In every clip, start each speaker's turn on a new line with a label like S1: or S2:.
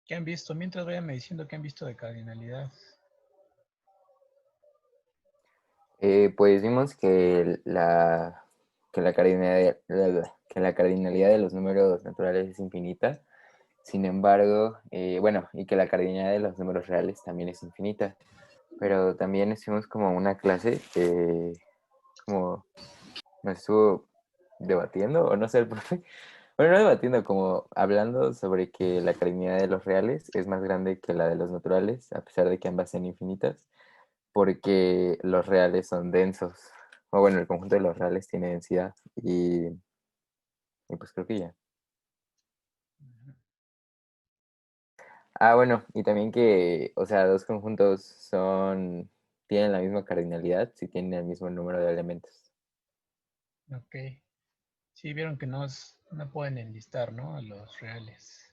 S1: ¿Qué han visto? Mientras váyanme diciendo qué han visto de cardinalidad.
S2: Pues vimos que la cardinalidad de los números naturales es infinita. Sin embargo, bueno, y que la cardinalidad de los números reales también es infinita. Pero también hicimos como una clase como nos estuvo debatiendo, o no sé, el profe. Bueno, no debatiendo, como hablando sobre que la cardinalidad de los reales es más grande que la de los naturales, a pesar de que ambas sean infinitas, porque los reales son densos. O bueno, el conjunto de los reales tiene densidad. Y pues creo que ya. Ah, bueno, y también que, o sea, dos conjuntos tienen la misma cardinalidad si tienen el mismo número de elementos.
S1: Ok. Sí, vieron que no pueden enlistar, ¿no? A los reales.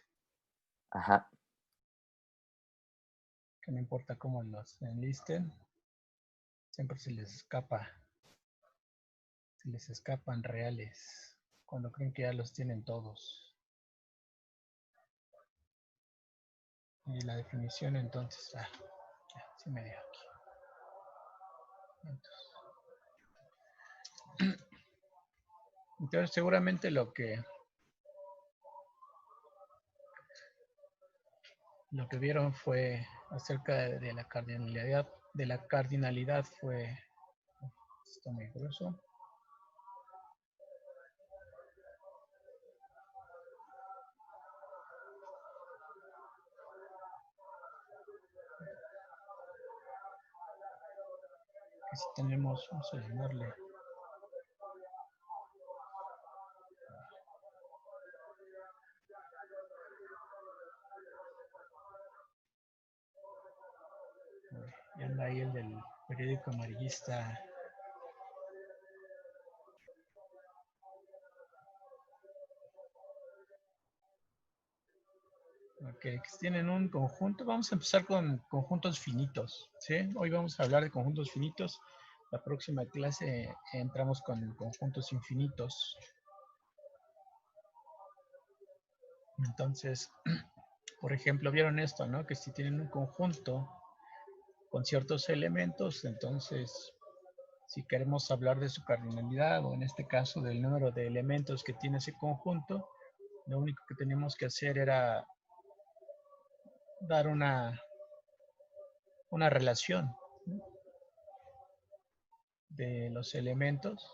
S2: Ajá.
S1: Que no importa cómo los enlisten, siempre se les escapan reales. Cuando creen que ya los tienen todos. Y la definición entonces, ya, sí me dio aquí. Entonces seguramente lo que vieron fue acerca de la cardinalidad fue, está muy grueso. Que si tenemos, vamos a llamarle, y anda ahí el del periódico amarillista. Ok, que tienen un conjunto. Vamos a empezar con conjuntos finitos, ¿sí? Hoy vamos a hablar de conjuntos finitos. La próxima clase entramos con conjuntos infinitos. Entonces, por ejemplo, vieron esto, ¿no? Que si tienen un conjunto con ciertos elementos, entonces, si queremos hablar de su cardinalidad o en este caso del número de elementos que tiene ese conjunto, lo único que tenemos que hacer era dar una relación, ¿no? De los elementos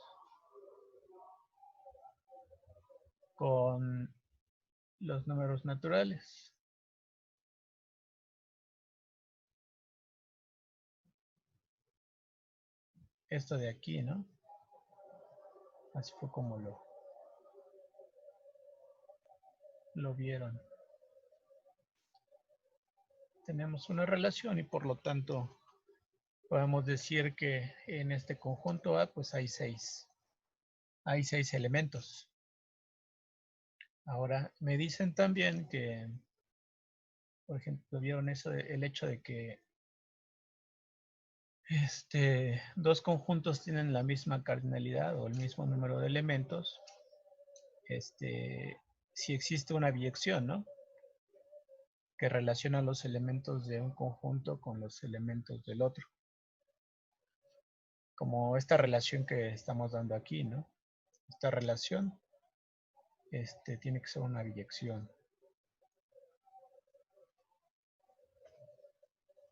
S1: con los números naturales. Esto de aquí, ¿no? Así fue como lo vieron. Tenemos una relación y por lo tanto podemos decir que en este conjunto A pues hay seis elementos. Ahora me dicen también que, por ejemplo, vieron eso, el hecho de que dos conjuntos tienen la misma cardinalidad o el mismo número de elementos, si existe una biyección, ¿no? Que relaciona los elementos de un conjunto con los elementos del otro. Como esta relación que estamos dando aquí, ¿no? Esta relación tiene que ser una biyección.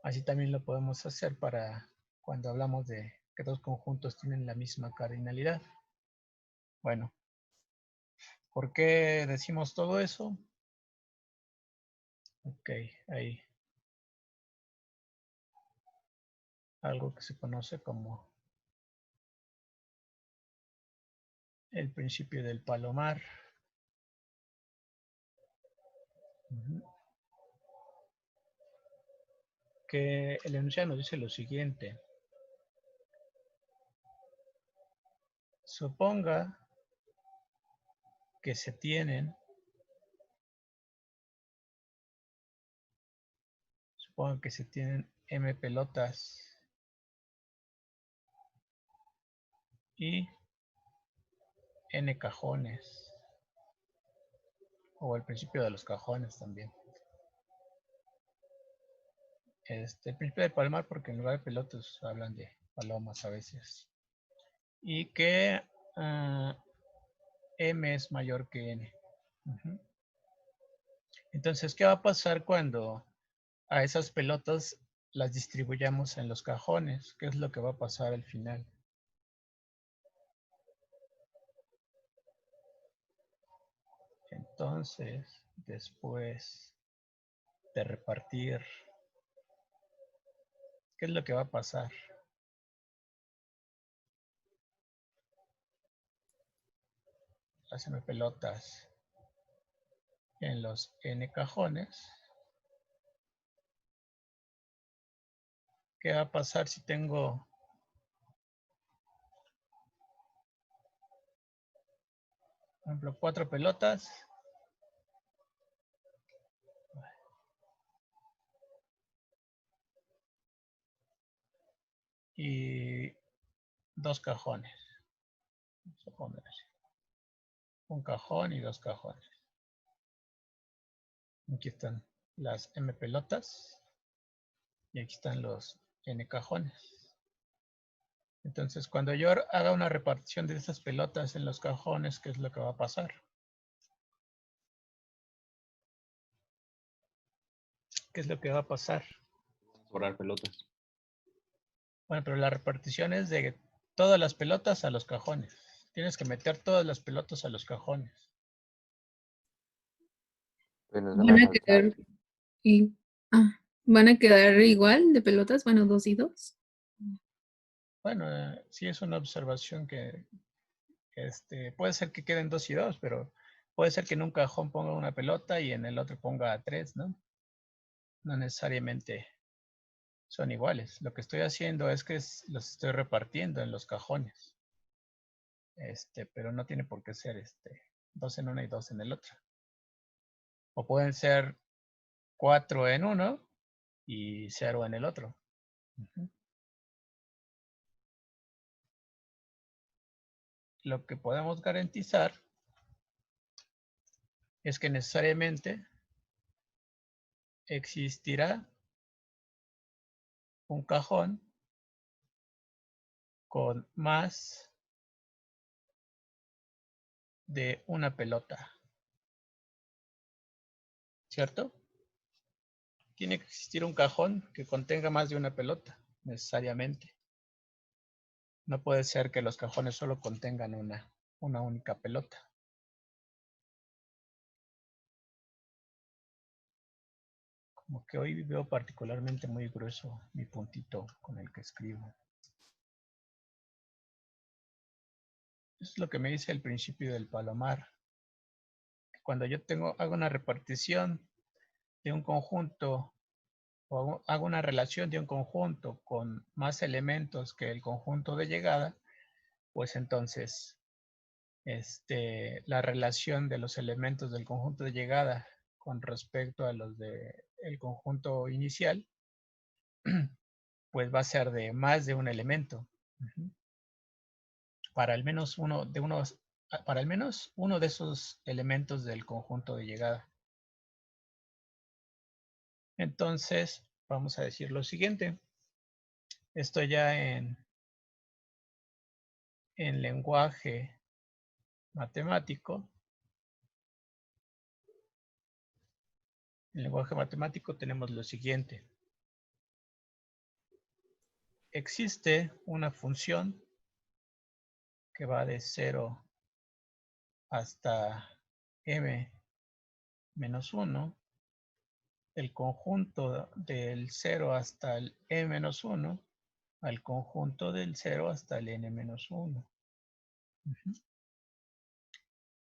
S1: Así también lo podemos hacer para cuando hablamos de que dos conjuntos tienen la misma cardinalidad. Bueno, ¿por qué decimos todo eso? Ok, hay algo que se conoce como el principio del palomar. Que el enunciado nos dice lo siguiente. Suponga que se tienen, m pelotas y n cajones, o el principio de los cajones también. el principio del palomar, porque en lugar de pilotos hablan de palomas a veces. Y que M es mayor que N. Entonces, ¿qué va a pasar cuando a esas pelotas las distribuyamos en los cajones? ¿Qué es lo que va a pasar al final? Entonces, después de repartir, ¿qué es lo que va a pasar? Las M pelotas en los N cajones. ¿Qué va a pasar si tengo por ejemplo 4 pelotas y 2 cajones? Vamos a poner así. Un cajón y 2 cajones. Aquí están las M pelotas y aquí están los N cajones. Entonces, cuando yo haga una repartición de esas pelotas en los cajones, ¿qué es lo que va a pasar? ¿Qué es lo que va a pasar?
S3: Sobrar pelotas.
S1: Bueno, pero la repartición es de todas las pelotas a los cajones. Tienes que meter todas las pelotas a los cajones.
S2: Pues nos van
S4: Van
S2: a
S4: a
S2: faltar.
S4: quedar, y, van a quedar igual de pelotas, bueno, 2 y 2.
S1: Bueno, sí es una observación que puede ser que queden 2 y 2, pero puede ser que en un cajón ponga una pelota y en el otro ponga 3, ¿no? No necesariamente son iguales. Lo que estoy haciendo es que los estoy repartiendo en los cajones. Pero no tiene por qué ser 2 en una y 2 en el otro. O pueden ser 4 en uno y 0 en el otro. Lo que podemos garantizar es que necesariamente existirá un cajón con más de una pelota. ¿Cierto? Tiene que existir un cajón que contenga más de una pelota, necesariamente. No puede ser que los cajones solo contengan una única pelota. Como que hoy veo particularmente muy grueso mi puntito con el que escribo. Eso es lo que me dice el principio del palomar. Cuando yo hago una repartición de un conjunto o hago una relación de un conjunto con más elementos que el conjunto de llegada, pues entonces la relación de los elementos del conjunto de llegada con respecto a los del conjunto inicial, pues va a ser de más de un elemento. Para al menos uno de esos elementos del conjunto de llegada. Entonces, vamos a decir lo siguiente. Esto ya en lenguaje matemático. En lenguaje matemático tenemos lo siguiente. Existe una función que va de 0 hasta m menos 1. El conjunto del 0 hasta el m menos 1 al conjunto del 0 hasta el n menos 1.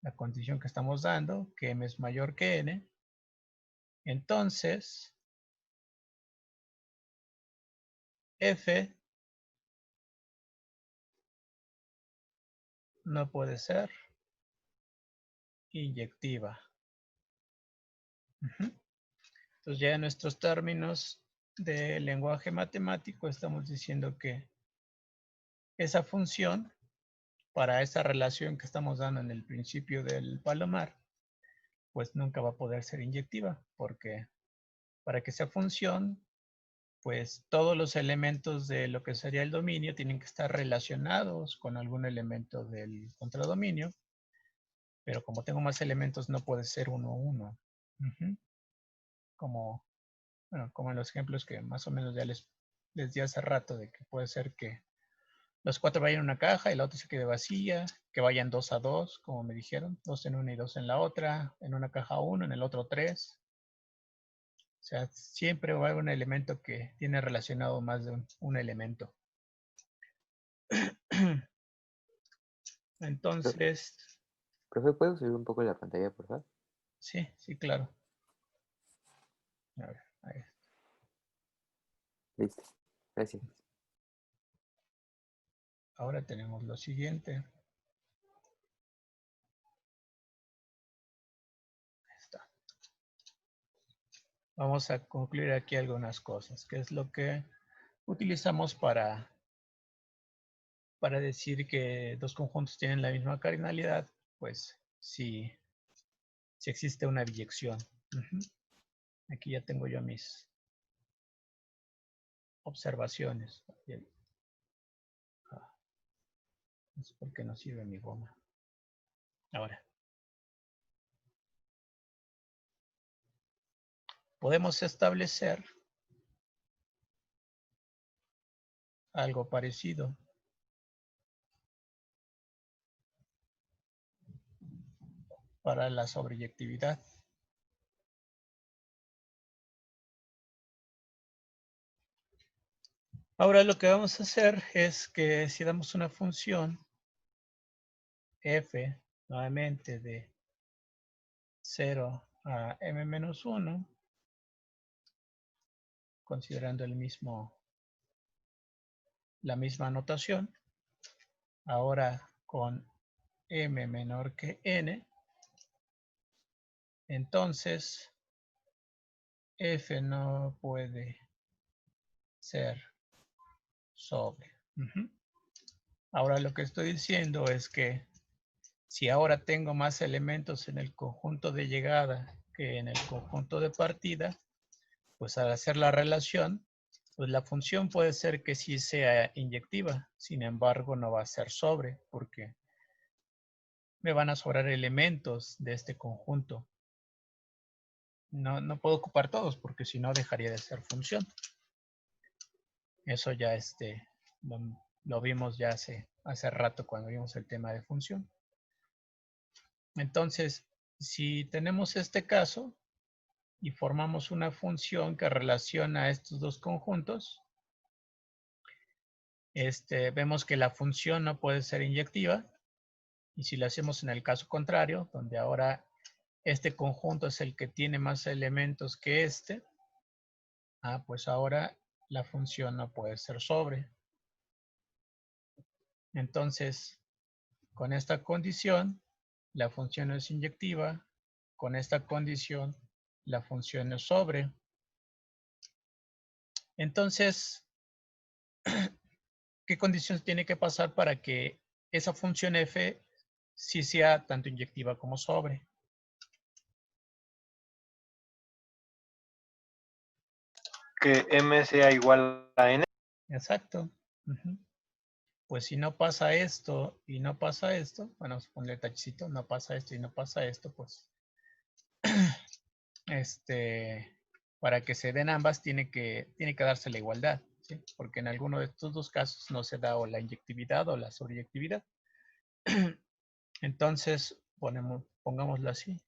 S1: La condición que estamos dando, que m es mayor que n, entonces f no puede ser inyectiva. Entonces ya en nuestros términos de lenguaje matemático estamos diciendo que esa función, para esa relación que estamos dando en el principio del palomar, pues nunca va a poder ser inyectiva, porque para que sea función pues todos los elementos de lo que sería el dominio tienen que estar relacionados con algún elemento del contradominio, pero como tengo más elementos no puede ser 1, 1. Como, bueno, como en los ejemplos que más o menos ya les di hace rato, de que puede ser que los 4 vayan en una caja y la otra se quede vacía, que vayan 2 a 2, como me dijeron, 2 en una y 2 en la otra, en una caja 1, en el otro 3. O sea, siempre va a haber un elemento que tiene relacionado más de un elemento. Entonces,
S2: Profe, ¿puedo subir un poco la pantalla, por favor?
S1: sí, sí, claro. A ver, ahí.
S2: Listo. Gracias.
S1: Ahora tenemos lo siguiente. Ahí está. Vamos a concluir aquí algunas cosas, que es lo que utilizamos para decir que dos conjuntos tienen la misma cardinalidad, pues si existe una biyección. Aquí ya tengo yo mis observaciones. No sé por qué no sirve mi goma. Ahora, podemos establecer algo parecido. Para la sobreyectividad. Ahora lo que vamos a hacer es que si damos una función f, nuevamente de 0 a m-1, considerando la misma notación, ahora con m menor que n, entonces f no puede ser sobre. Ahora lo que estoy diciendo es que si ahora tengo más elementos en el conjunto de llegada que en el conjunto de partida, pues al hacer la relación, pues la función puede ser que sí sea inyectiva, sin embargo no va a ser sobre, porque me van a sobrar elementos de este conjunto. No puedo ocupar todos, porque si no dejaría de ser función. Eso ya lo vimos ya hace rato cuando vimos el tema de función. Entonces, si tenemos este caso y formamos una función que relaciona estos dos conjuntos, vemos que la función no puede ser inyectiva, y si lo hacemos en el caso contrario, donde ahora este conjunto es el que tiene más elementos que pues ahora la función no puede ser sobre. Entonces, con esta condición, la función es inyectiva. Con esta condición, la función es sobre. Entonces, ¿qué condiciones tiene que pasar para que esa función f sí sea tanto inyectiva como sobre?
S5: Que m sea igual a n.
S1: Exacto. Pues si no pasa esto y no pasa esto, bueno, vamos a ponerle tachito, no pasa esto y no pasa esto, pues para que se den ambas tiene que darse la igualdad, ¿sí? Porque en alguno de estos dos casos no se da o la inyectividad o la sobreyectividad. Entonces, pongámoslo así.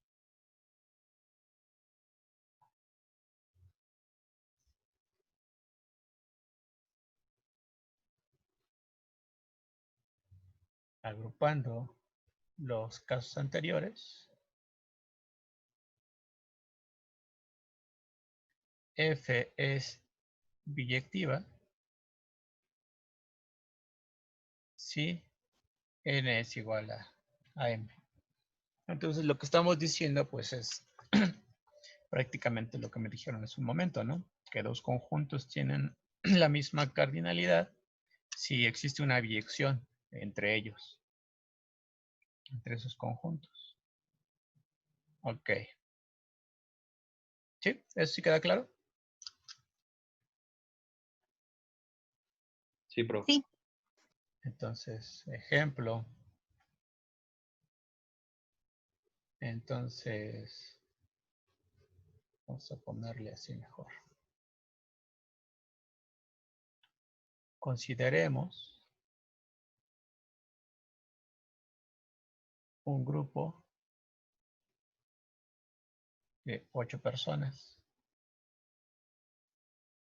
S1: Agrupando los casos anteriores, f es biyectiva si n es igual a m. Entonces, lo que estamos diciendo, pues, es prácticamente lo que me dijeron hace un momento, ¿no? Que dos conjuntos tienen la misma cardinalidad si existe una biyección entre ellos, entre esos conjuntos. Ok. ¿Sí? ¿Eso sí queda claro?
S3: Sí, profe.
S6: Sí.
S1: Entonces, ejemplo. Entonces, vamos a ponerle así mejor. Consideremos un grupo de 8 personas.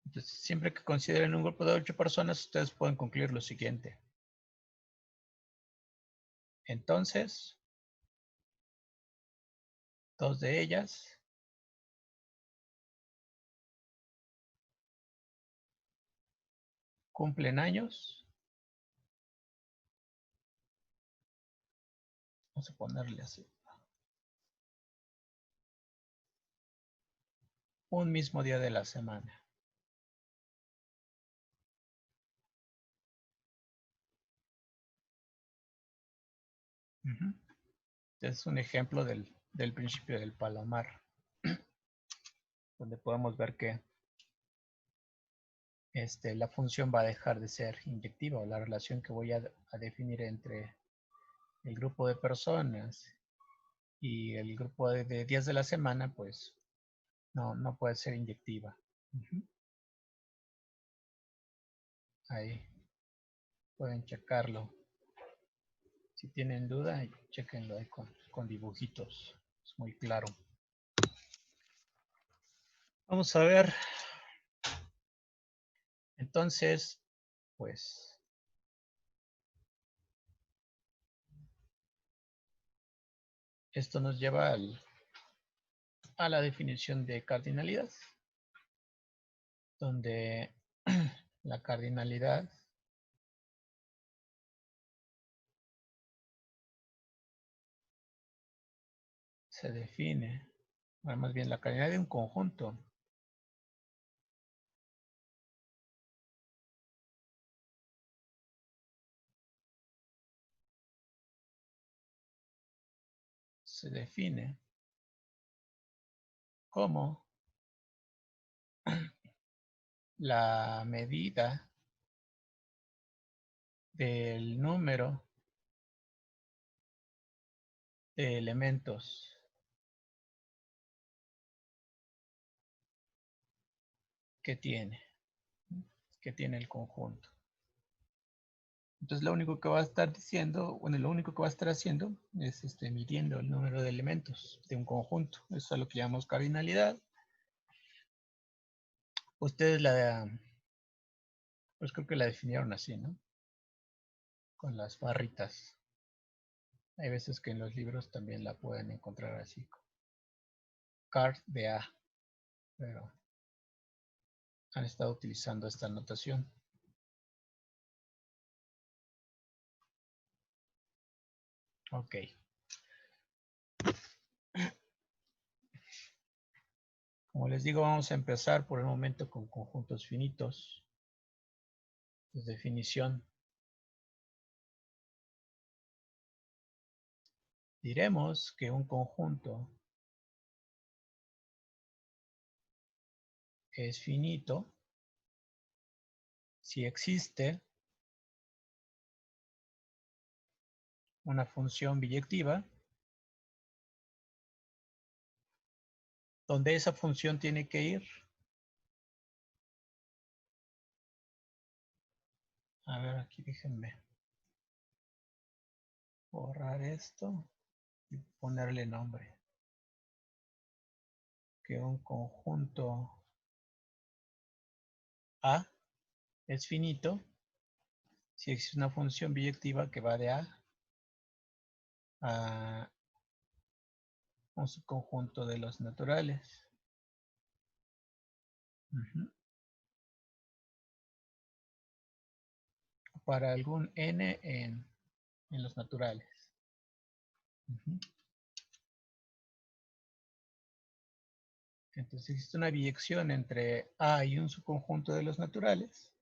S1: Entonces, siempre que consideren un grupo de 8 personas, ustedes pueden concluir lo siguiente. Entonces, 2 de ellas cumplen años. Vamos a ponerle así. Un mismo día de la semana. Es un ejemplo del principio del palomar, donde podemos ver que la función va a dejar de ser inyectiva, o la relación que voy a definir entre el grupo de personas y el grupo de días de la semana, pues no puede ser inyectiva. Ahí pueden checarlo. Si tienen duda, chequenlo ahí con dibujitos. Es muy claro. Vamos a ver. Entonces, pues, esto nos lleva a la definición de cardinalidad, donde la cardinalidad se define, bueno, más bien la cardinalidad de un conjunto se define como la medida del número de elementos que tiene el conjunto. Entonces lo único que va a estar diciendo, bueno, lo único que va a estar haciendo es midiendo el número de elementos de un conjunto. Eso es lo que llamamos cardinalidad. Ustedes pues creo que la definieron así, ¿no? Con las barritas. Hay veces que en los libros también la pueden encontrar así. Card de A. Pero han estado utilizando esta notación. Ok. Como les digo, vamos a empezar por el momento con conjuntos finitos. Pues, definición. Diremos que un conjunto es finito si existe una función biyectiva donde esa función tiene que ir. A ver, aquí déjenme borrar esto y ponerle nombre. Que un conjunto A es finito si existe una función biyectiva que va de A a un subconjunto de los naturales. Para algún n en los naturales. Entonces existe una biyección entre A y un subconjunto de los naturales.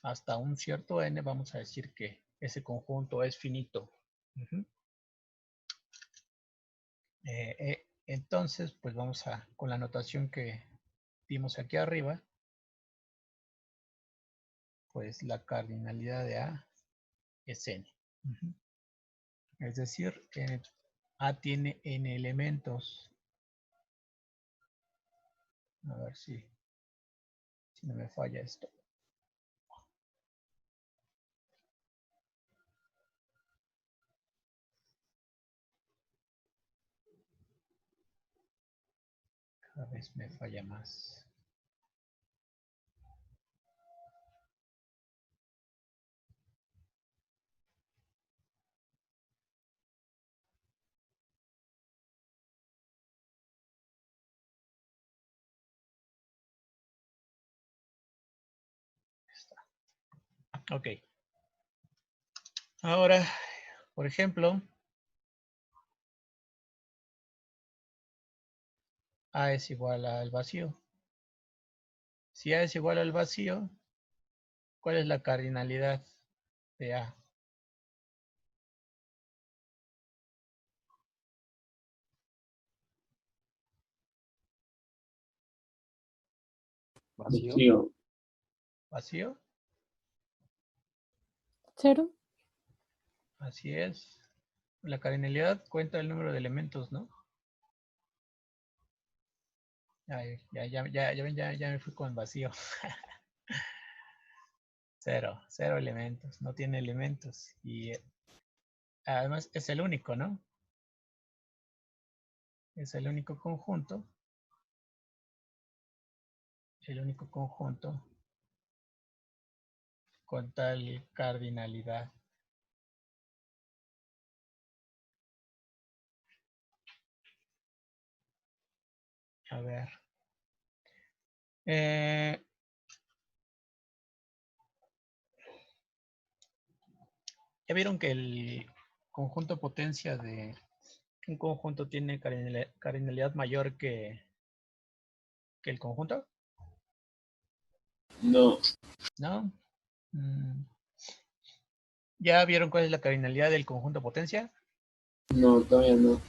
S1: Hasta un cierto n vamos a decir que ese conjunto es finito. Entonces, pues vamos con la notación que vimos aquí arriba. pues la cardinalidad de A es n. Ujú. Es decir, A tiene n elementos. A ver si no me falla esto. Cada vez me falla más. Ok. Ahora, por ejemplo, A es igual al vacío. Si A es igual al vacío, ¿cuál es la cardinalidad de A?
S3: Vacío.
S1: ¿Vacío?
S4: Cero.
S1: Así es. La cardinalidad cuenta el número de elementos, ¿no? Ya me fui con vacío. Cero elementos. No tiene elementos. Y además es el único, ¿no? Es el único conjunto. El único conjunto con tal cardinalidad. A ver. Ya vieron que el conjunto potencia de un conjunto tiene cardinalidad mayor que el conjunto,
S6: No,
S1: ¿no? ¿Ya vieron cuál es la cardinalidad del conjunto potencia?
S6: no, todavía no.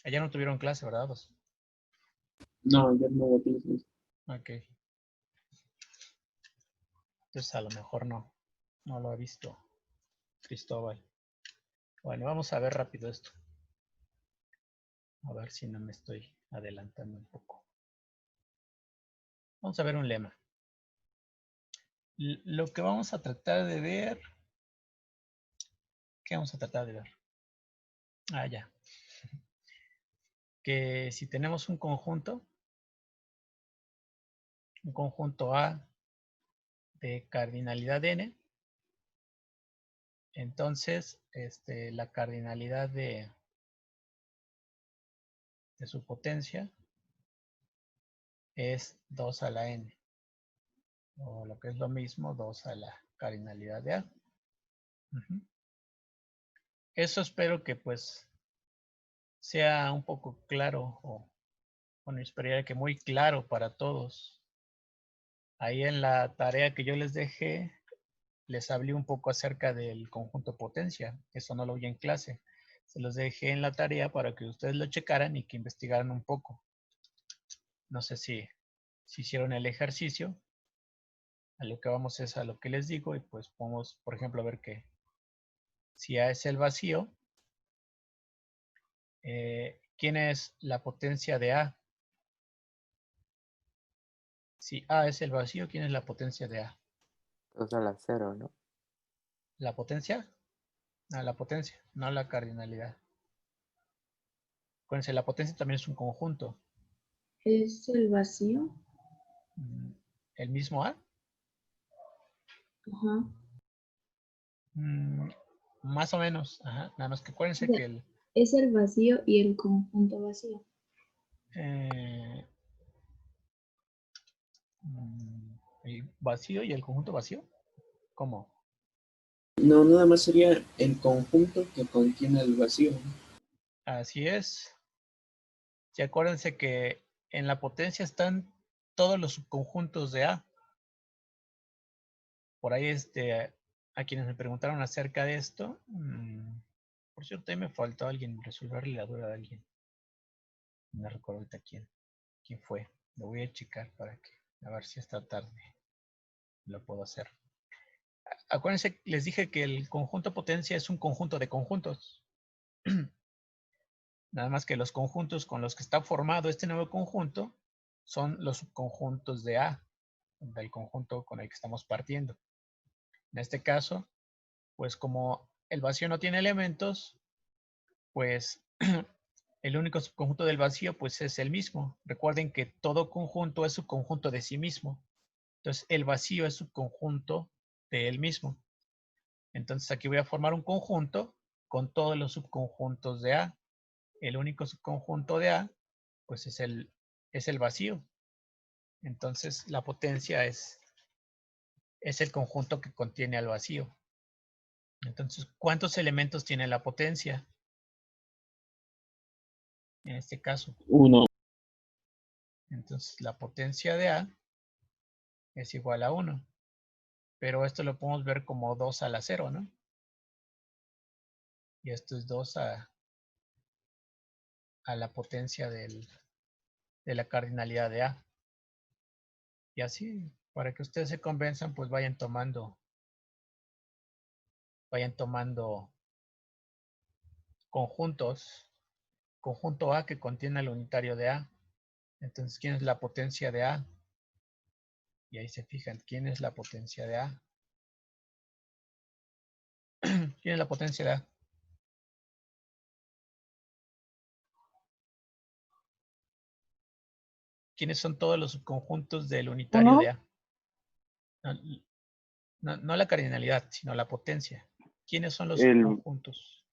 S1: Allá no tuvieron clase, ¿verdad?
S6: No, ya no lo pienso.
S1: Ok. Entonces a lo mejor no lo ha visto Cristóbal. Bueno, vamos a ver rápido esto. A ver si no me estoy adelantando un poco. Vamos a ver un lema. Lo que vamos a tratar de ver... ¿Qué vamos a tratar de ver? Ah, ya. Que si tenemos un conjunto A de cardinalidad n, entonces la cardinalidad de su potencia es 2 a la n, o lo que es lo mismo, 2 a la cardinalidad de A. Eso espero que pues sea un poco claro, o bueno, esperaría que muy claro para todos. Ahí en la tarea que yo les dejé, les hablé un poco acerca del conjunto potencia. Eso no lo vi en clase. Se los dejé en la tarea para que ustedes lo checaran y que investigaran un poco. No sé si hicieron el ejercicio. A lo que vamos es a lo que les digo y pues podemos, por ejemplo, ver que si A es el vacío, ¿quién es la potencia de A? Si A es el vacío, ¿quién es la potencia de A?
S2: 2 a la 0, ¿no?
S1: ¿La potencia? No, la potencia, no la cardinalidad. Acuérdense, la potencia también es un conjunto.
S4: ¿Es el vacío?
S1: ¿El mismo A?
S4: Ajá.
S1: Más o menos. Ajá. Nada más que acuérdense
S4: Ya,
S1: que el
S4: es el vacío y el conjunto vacío.
S1: el vacío y el conjunto vacío. ¿Cómo?
S6: No, nada más sería el conjunto que contiene el vacío.
S1: Así es. Y acuérdense que en la potencia están todos los subconjuntos de A. Por ahí a quienes me preguntaron acerca de esto, por cierto, ahí me faltó alguien resolverle la duda a alguien. No recuerdo ahorita quién fue. Lo voy a checar para que A ver si esta tarde lo puedo hacer. Acuérdense, les dije que el conjunto potencia es un conjunto de conjuntos. Nada más que los conjuntos con los que está formado este nuevo conjunto son los subconjuntos de A, del conjunto con el que estamos partiendo. En este caso, pues como el vacío no tiene elementos, pues el único subconjunto del vacío pues es el mismo. Recuerden que todo conjunto es subconjunto de sí mismo. Entonces el vacío es subconjunto de él mismo. Entonces aquí voy a formar un conjunto con todos los subconjuntos de A. El único subconjunto de A pues es el vacío. Entonces la potencia es el conjunto que contiene al vacío. Entonces, ¿cuántos elementos tiene la potencia? En este caso.
S7: 1.
S1: Entonces, la potencia de A es igual a 1. Pero esto lo podemos ver como 2 a la 0, ¿no? Y esto es 2 a la potencia de la cardinalidad de A. Y así, para que ustedes se convenzan, pues vayan tomando conjuntos. Conjunto A que contiene el unitario de A. Entonces, ¿quién es la potencia de A? Y ahí se fijan, ¿quién es la potencia de A? ¿Quién es la potencia de A? ¿Quiénes son todos los subconjuntos del unitario de A? No la cardinalidad, sino la potencia. ¿Quiénes son los subconjuntos?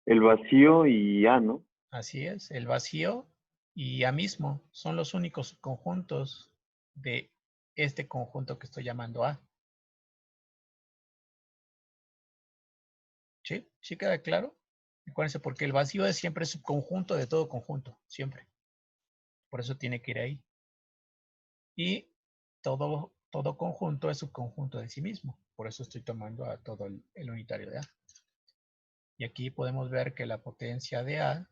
S7: El vacío y A, ¿no?
S1: Así es, el vacío y A mismo son los únicos subconjuntos de este conjunto que estoy llamando A. ¿Sí? ¿Sí queda claro? Acuérdense, porque el vacío es siempre subconjunto de todo conjunto, siempre. Por eso tiene que ir ahí. Y todo conjunto es subconjunto de sí mismo. Por eso estoy tomando a todo el unitario de A. Y aquí podemos ver que la potencia de A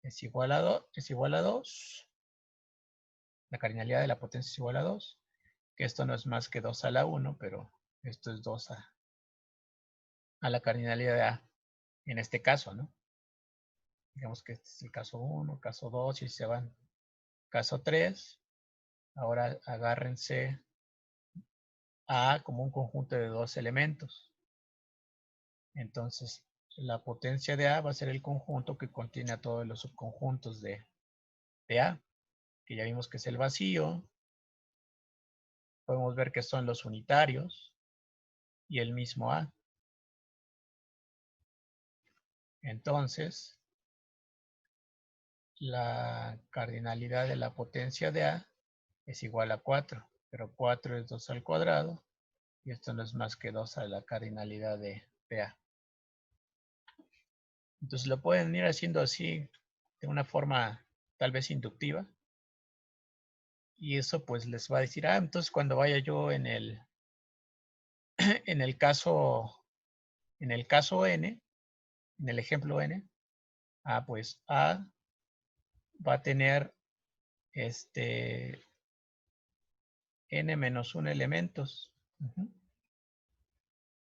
S1: es igual a 2. La cardinalidad de la potencia es igual a 2. Que esto no es más que 2 a la 1, pero esto es 2 a la cardinalidad de A. En este caso, ¿no? Digamos que este es el caso 1, caso 2, y se van. Caso 3. Ahora agárrense A como un conjunto de dos elementos. Entonces, la potencia de A va a ser el conjunto que contiene a todos los subconjuntos de A, que ya vimos que es el vacío. Podemos ver que son los unitarios y el mismo A. Entonces, la cardinalidad de la potencia de A es igual a 4, pero 4 es 2 al cuadrado, y esto no es más que 2 a la cardinalidad de A. Entonces lo pueden ir haciendo así, de una forma tal vez inductiva, y eso pues les va a decir, entonces cuando vaya yo en el caso N, en el ejemplo N, pues A va a tener n-1 elementos.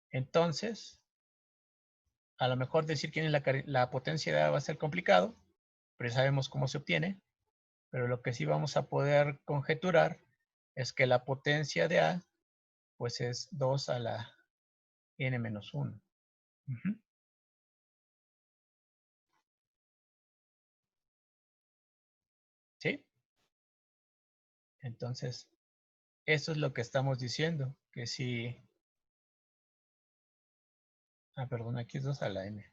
S1: Entonces, a lo mejor decir quién es la potencia de A va a ser complicado, pero ya sabemos cómo se obtiene. Pero lo que sí vamos a poder conjeturar es que la potencia de A pues es 2 a la n-1. ¿Sí? Entonces, eso es lo que estamos diciendo, que si... perdón, aquí es 2 a la n.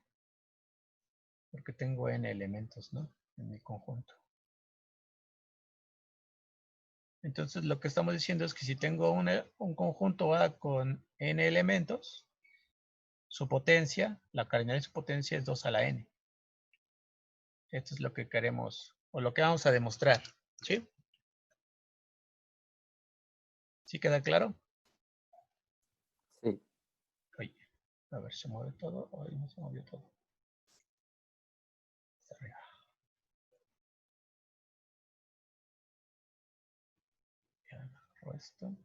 S1: Porque tengo n elementos, ¿no? En mi conjunto. Entonces, lo que estamos diciendo es que si tengo un conjunto A con n elementos, su potencia, la cardinalidad de su potencia es 2 a la n. Esto es lo que queremos, o lo que vamos a demostrar, ¿sí? ¿Sí queda claro?
S2: Sí.
S1: Oye, a ver, ¿se mueve todo? Hoy no se movió todo. Está arriba. borro esto.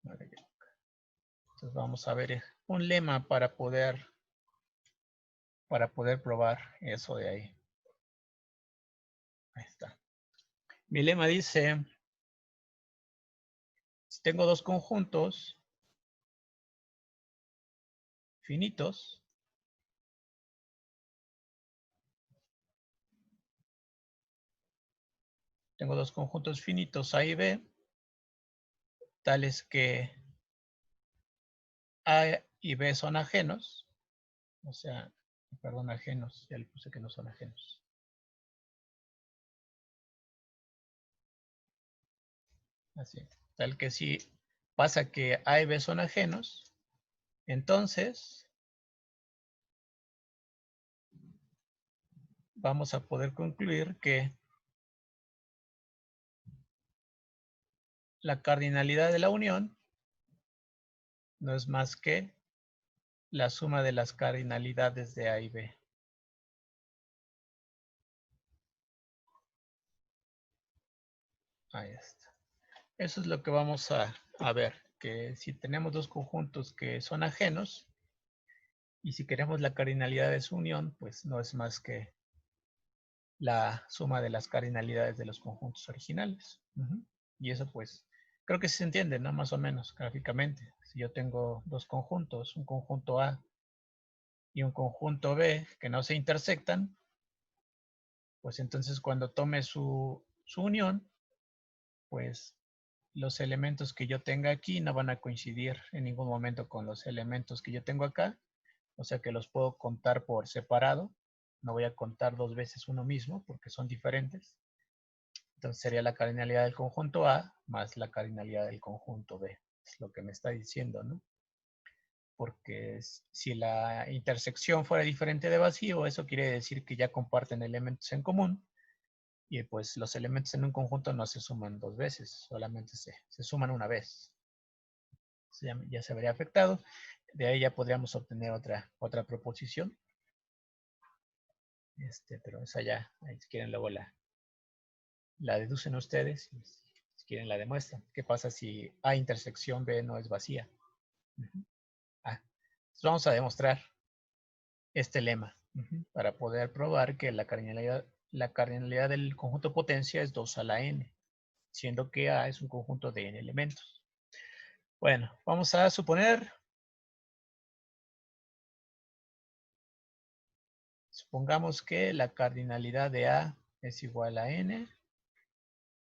S1: Entonces vamos a ver un lema para poder probar eso de ahí. Ahí está. Mi lema dice, si tengo dos conjuntos finitos, A y B, tales que A y B son ajenos, o sea, perdón, ajenos, ya le puse que no son ajenos. Así, tal que si pasa que A y B son ajenos, entonces vamos a poder concluir que la cardinalidad de la unión no es más que la suma de las cardinalidades de A y B. Ahí está. Eso es lo que vamos a ver, que si tenemos dos conjuntos que son ajenos, y si queremos la cardinalidad de su unión, pues no es más que la suma de las cardinalidades de los conjuntos originales. Y eso pues, creo que se entiende, ¿no? Más o menos, gráficamente. Si yo tengo dos conjuntos, un conjunto A y un conjunto B que no se intersectan, pues entonces cuando tome su unión, pues los elementos que yo tenga aquí no van a coincidir en ningún momento con los elementos que yo tengo acá. O sea que los puedo contar por separado. No voy a contar dos veces uno mismo porque son diferentes. Entonces sería la cardinalidad del conjunto A más la cardinalidad del conjunto B. Es lo que me está diciendo, ¿no? Porque si la intersección fuera diferente de vacío, eso quiere decir que ya comparten elementos en común. Y pues los elementos en un conjunto no se suman dos veces, solamente se suman una vez. Ya se vería afectado. De ahí ya podríamos obtener otra proposición. Pero esa ya, ahí si quieren luego la deducen ustedes. Si quieren la demuestran. ¿Qué pasa si A intersección B no es vacía? Entonces vamos a demostrar este lema para poder probar que la cardinalidad del conjunto potencia es 2 a la n, siendo que A es un conjunto de n elementos. Bueno, vamos a suponer, supongamos que la cardinalidad de A es igual a n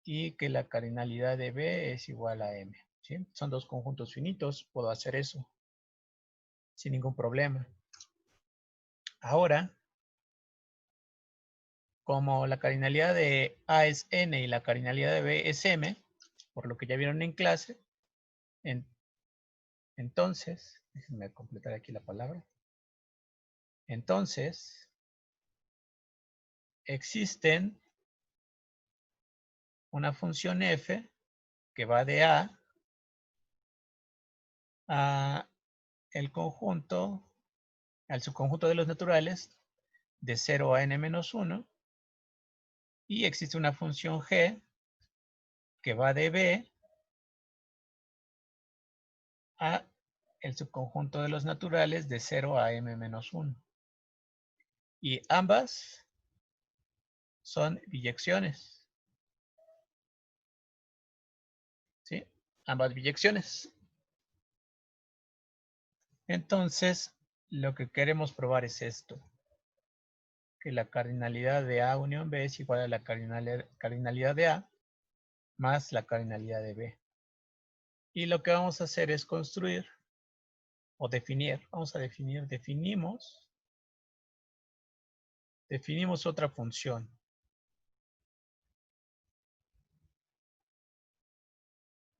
S1: y que la cardinalidad de B es igual a m. ¿Sí? Son dos conjuntos finitos, puedo hacer eso sin ningún problema. Ahora, como la cardinalidad de A es n y la cardinalidad de B es m, por lo que ya vieron en clase, entonces, déjenme completar aquí la palabra. Entonces, existen una función f que va de A el conjunto, al subconjunto de los naturales de 0 a n-1, y existe una función g que va de B a el subconjunto de los naturales de 0 a m-1. Y ambas son biyecciones. ¿Sí? Ambas biyecciones. Entonces, lo que queremos probar es esto. Que la cardinalidad de A unión B es igual a la cardinalidad de A más la cardinalidad de B. Y lo que vamos a hacer es construir o definir. Vamos a definimos otra función.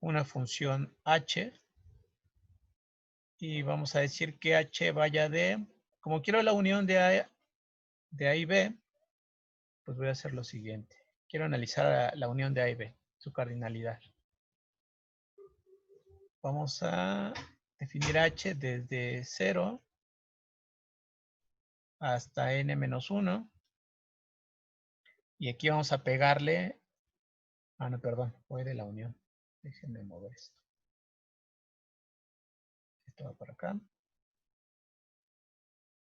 S1: Una función h. Y vamos a decir que h vaya de, como quiero la unión de A y B, pues voy a hacer lo siguiente. Quiero analizar la unión de A y B, su cardinalidad. Vamos a definir h desde 0 hasta n-1. Y aquí vamos a pegarle, no, perdón, fue de la unión. Déjenme mover esto. Esto va para acá.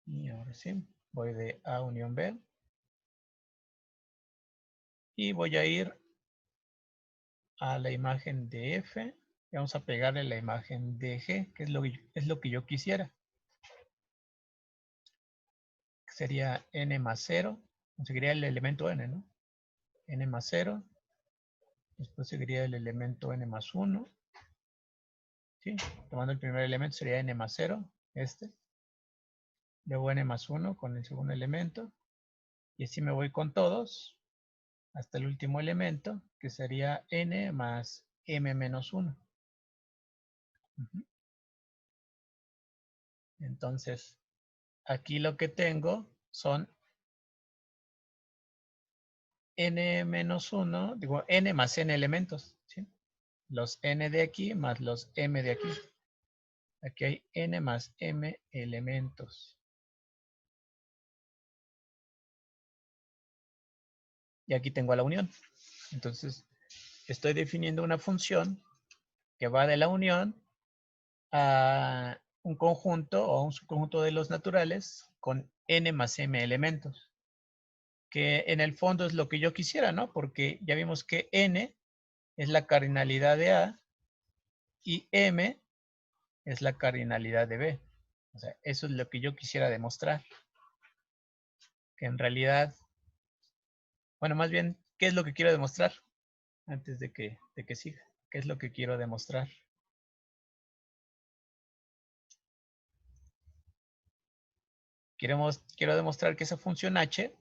S1: Y ahora sí, voy de A unión B. Y voy a ir a la imagen de F. Y vamos a pegarle la imagen de G, que es lo que yo quisiera. Sería n más 0. Seguiría el elemento n, ¿no? N más 0. Después seguiría el elemento n más 1. ¿Sí? Tomando el primer elemento sería n más 0, este. Luego n más 1 con el segundo elemento. Y así me voy con todos hasta el último elemento, que sería n más m menos 1. Entonces, aquí lo que tengo son n menos 1, digo, n más n elementos, ¿sí? Los n de aquí más los m de aquí. Aquí hay n más m elementos. Y aquí tengo la unión. Entonces, estoy definiendo una función que va de la unión a un conjunto o un subconjunto de los naturales con n más m elementos. Que en el fondo es lo que yo quisiera, ¿no? Porque ya vimos que n es la cardinalidad de A y m es la cardinalidad de B. O sea, eso es lo que yo quisiera demostrar. Que en realidad, bueno, más bien, ¿qué es lo que quiero demostrar? Antes de que siga. ¿Qué es lo que quiero demostrar? Quiero demostrar que esa función h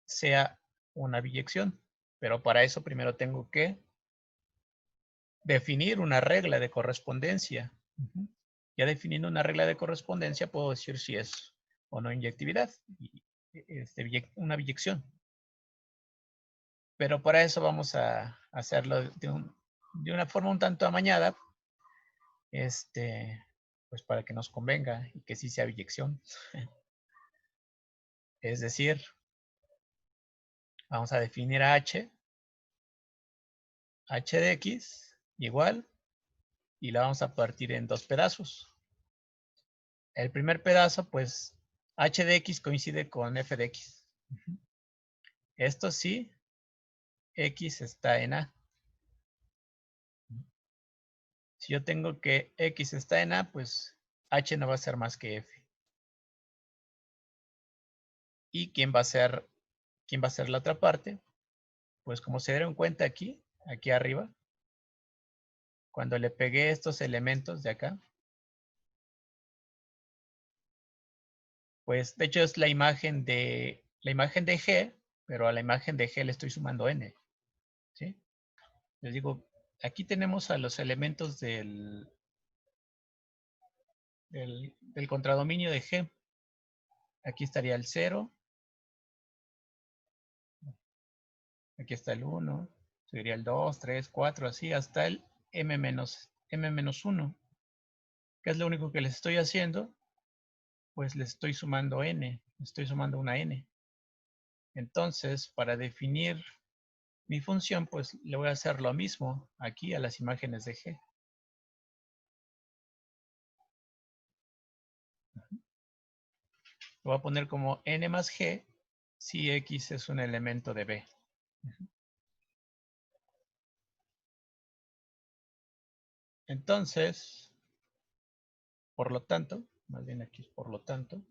S1: sea una biyección. Pero para eso primero tengo que definir una regla de correspondencia. Ya definiendo una regla de correspondencia puedo decir si es o no inyectividad. Una biyección. Pero para eso vamos a hacerlo de una forma un tanto amañada. Pues para que nos convenga y que sí sea biyección. Es decir, vamos a definir a h de x igual, y la vamos a partir en dos pedazos. El primer pedazo, pues, h de x coincide con f de x. Esto sí, x está en A. Si yo tengo que x está en A, pues h no va a ser más que f. ¿Y quién va a ser la otra parte? Pues como se dieron cuenta aquí arriba, cuando le pegué estos elementos de acá, pues de hecho es la imagen de G, pero a la imagen de G le estoy sumando n. ¿Sí? Les digo, aquí tenemos a los elementos del contradominio de G. Aquí estaría el 0. Aquí está el 1. Sería el 2, 3, 4, así hasta el m-1. ¿Qué es lo único que les estoy haciendo? Pues les estoy sumando n. Estoy sumando una n. Entonces, para definir mi función, pues le voy a hacer lo mismo aquí a las imágenes de G. Lo voy a poner como n más G si X es un elemento de B. Entonces, por lo tanto, más bien aquí es por lo tanto,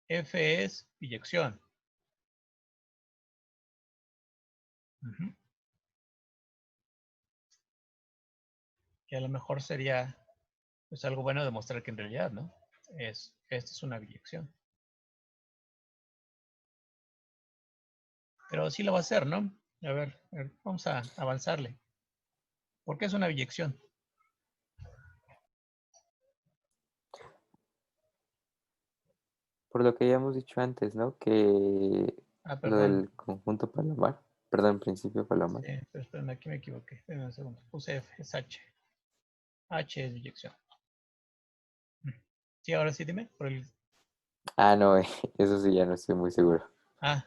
S1: F es biyección. Que a lo mejor sería pues algo bueno demostrar que en realidad, ¿no? Esta es una biyección. Pero sí lo va a hacer, ¿no? A ver, vamos a avanzarle. ¿Por qué es una biyección?
S2: Por lo que ya hemos dicho antes, ¿no? Que
S1: Ah,
S2: lo
S1: perdón.
S2: del conjunto Palomar, perdón, principio Palomar.
S1: Sí, pero espérame, aquí me equivoqué. Espérame un segundo. Puse F, es H. H es biyección. Sí, ahora sí, dime.
S2: Ah, no, eso sí, ya no estoy muy seguro.
S1: Ah,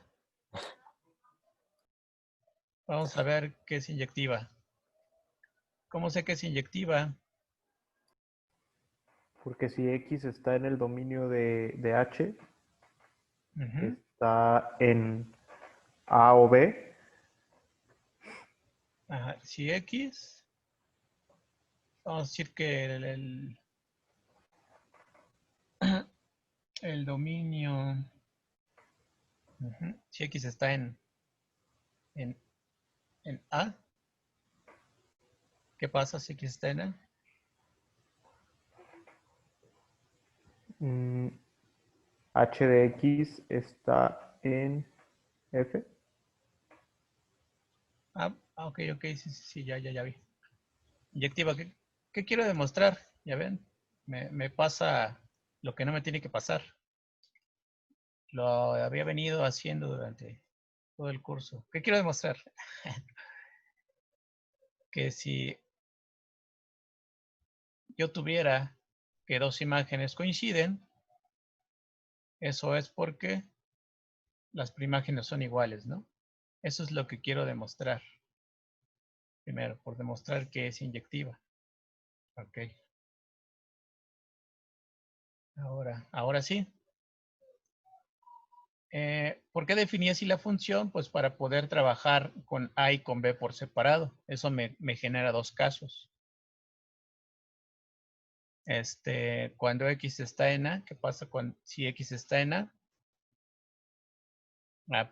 S1: Vamos a ver qué es inyectiva. ¿Cómo sé que es inyectiva?
S8: Porque si X está en el dominio de H,
S1: Ujú.
S8: está en A o B,
S1: Ajá. Si X, vamos a decir que el dominio, si X está en, en A, ¿qué pasa si X está en A?
S8: mm, H de X está en F.
S1: Ok, sí, sí, sí, ya vi. Inyectiva, ¿qué quiero demostrar? Ya ven, me pasa lo que no me tiene que pasar. Lo había venido haciendo durante todo el curso. ¿Qué quiero demostrar? Que si yo tuviera que dos imágenes coinciden, eso es porque las imágenes son iguales, ¿no? Eso es lo que quiero demostrar. Primero, por demostrar que es inyectiva. Ok. Ahora sí. ¿Por qué definí así la función? Pues para poder trabajar con A y con B por separado. Eso me genera dos casos. Cuando X está en A, ¿qué pasa si X está en A?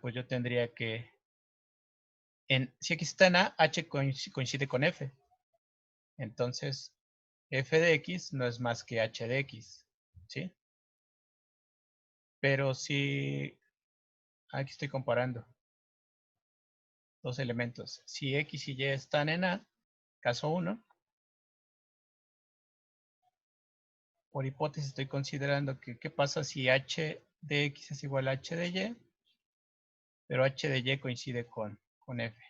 S1: Pues yo tendría que, si X está en A, H coincide con F. Entonces, F de X no es más que H de X, ¿sí? Pero si, aquí estoy comparando dos elementos. Si X y Y están en A, caso 1, por hipótesis estoy considerando que qué pasa si H de X es igual a H de Y, pero H de Y coincide con F.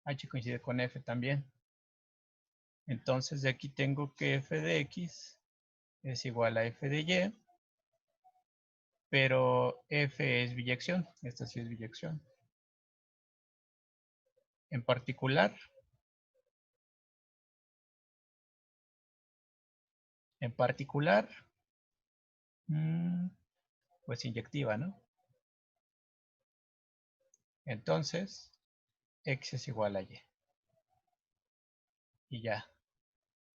S1: H coincide con F también. Entonces de aquí tengo que F de X es igual a F de Y, pero F es biyección. Esta sí es biyección. En particular, pues inyectiva, ¿no? Entonces, X es igual a Y. Y ya.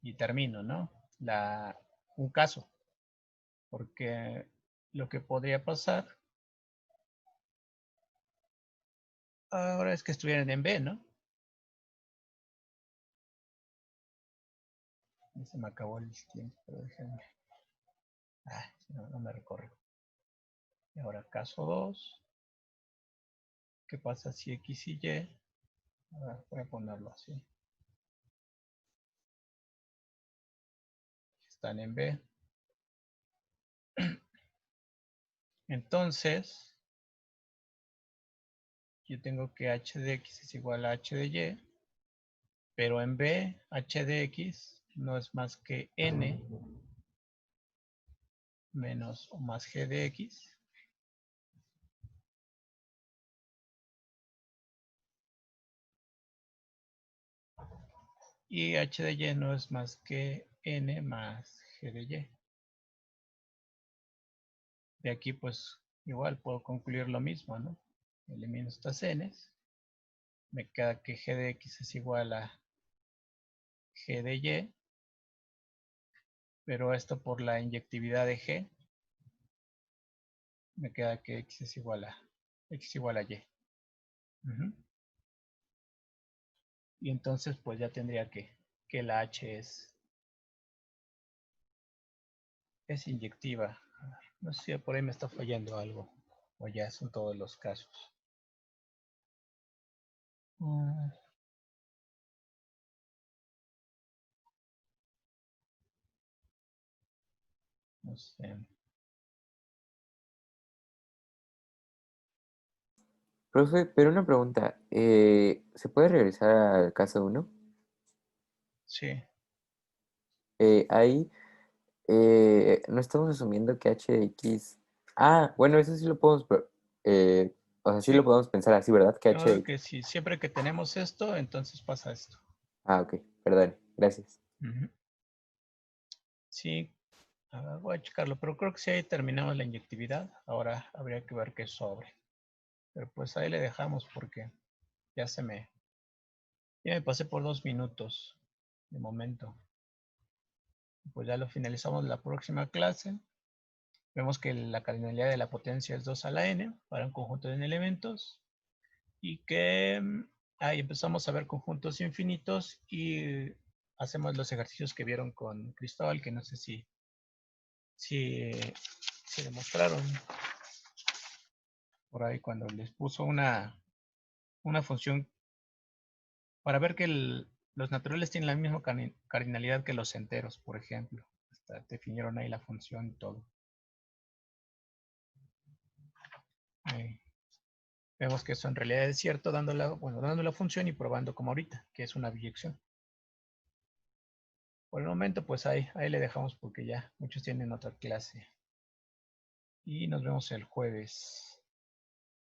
S1: Y termino, ¿no? Un caso. Porque lo que podría pasar ahora es que estuvieran en B, ¿no? Y se me acabó el tiempo, pero déjenme. No me recorre. Y ahora caso 2. ¿Qué pasa si X y Y? Voy a ponerlo así. Están en B. Entonces, yo tengo que H de X es igual a H de Y. Pero en B, H de X no es más que N menos o más G de X. Y H de Y no es más que N más G de Y. De aquí, pues, igual puedo concluir lo mismo, ¿no? Elimino estas N's. Me queda que G de X es igual a G de Y. Pero esto por la inyectividad de G, me queda que X es igual a Y. Y entonces, pues ya tendría que la H es inyectiva. No sé si por ahí me está fallando algo. O ya son todos los casos. No sé.
S2: Profe, pero una pregunta, ¿se puede regresar al caso 1?
S1: Sí.
S2: Ahí no estamos asumiendo que h de x... bueno, eso sí lo podemos O sea, sí lo podemos pensar así, ¿verdad? Que
S1: Yo
S2: h...
S1: creo que si siempre que tenemos esto, entonces pasa esto.
S2: Ah, ok, perdón, gracias.
S1: Ujú. Sí, a ver, voy a checarlo, pero creo que sí ahí terminamos la inyectividad. Ahora habría que ver qué sobre. Pero pues ahí le dejamos porque ya ya me pasé por 2 minutos de momento. Pues ya lo finalizamos la próxima clase. Vemos que la cardinalidad de la potencia es 2 a la n para un conjunto de n elementos y que ahí empezamos a ver conjuntos infinitos y hacemos los ejercicios que vieron con Cristóbal, que no sé si demostraron por ahí cuando les puso una función para ver que los naturales tienen la misma cardinalidad que los enteros, por ejemplo. Hasta definieron ahí la función y todo. Vemos que eso en realidad es cierto dando la función y probando como ahorita, que es una biyección. Por el momento, pues ahí le dejamos porque ya muchos tienen otra clase. Y nos vemos el jueves.